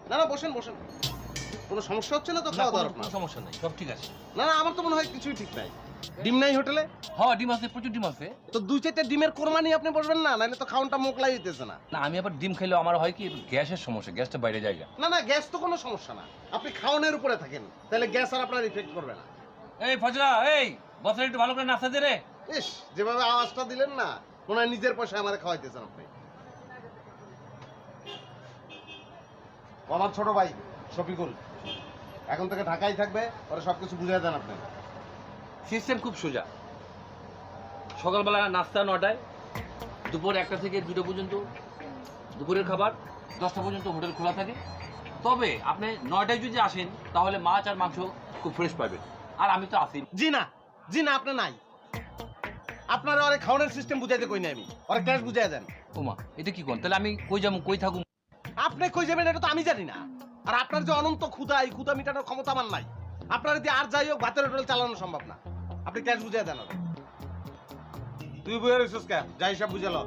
না না বসেন বসেন, কোনো সমস্যা হচ্ছে না তো খাওয়া দাওয়ার? কোনো সমস্যা নাই, সব ঠিক আছে। না না আমার তো মনে হয় কিছুই ঠিক নাই। ডিম নাই হোটেলে? হ্যাঁ ডিম আছে, প্রচুর ডিম আছে। তো 2-4টা ডিমের কোরবানি আপনি বসবেন না, নাহলে তো খাওয়ানটা মোকলাই হইতেছে না। না আমি আবার ডিম খাইলে আমার হয় কি গ্যাসের সমস্যা, গ্যাসটা বাইরে যায়। না না গ্যাস তো কোনো সমস্যা না, আপনি খাওয়ানোর উপরে থাকেন, তাহলে গ্যাস আর আপনার ইফেক্ট করবে না। এই ফজলা, এই বছর একটু ভালো করে নাস্তা দে রে। ইস যেভাবে আওয়াজটা দিলেন না, মনে হয় নিজের পয়সায় আমারে খাওয়াইতেছেন আপনি। ও আমার ছোট ভাই শফিকুল, এখন থেকে ঢাকায় থাকবে, ওরা সবকিছু বুঝিয়ে দেন আপনি। সিস্টেম খুব সোজা। সকালবেলা নাস্তা 9টায়, দুপুর 1টা থেকে 2টা পর্যন্ত দুপুরের খাবার, 10টা পর্যন্ত হোটেল খোলা থাকে। তবে আপনি 9টায় যদি আসেন তাহলে মাছ আর মাংস খুব ফ্রেশ পাবেন। আর আমি তো আসি। জি না, জি না, আপনি নাই। আপনারা ওরে খাওয়ানোর সিস্টেম বুঝাইতে কই না আমি, ওরা ক্যাশ বুঝাই দেন। ওমা এটা কি কোন, তাহলে আমি কই যাবো কই থাকুম? আপনি কই যাবেন এটা তো আমি জানি না। আর আপনার যে অনন্ত ক্ষুধা, এই ক্ষুধা মিটানোর ক্ষমতা আমার নাই। আপনার দিয়ে আর যাই হোক ভাতের হোটেল চালানো সম্ভব না। আপনি ক্যাশ বুঝাই দেন ওরে। তুই বুঝে রইছিস কে? যাই সব বুঝালো।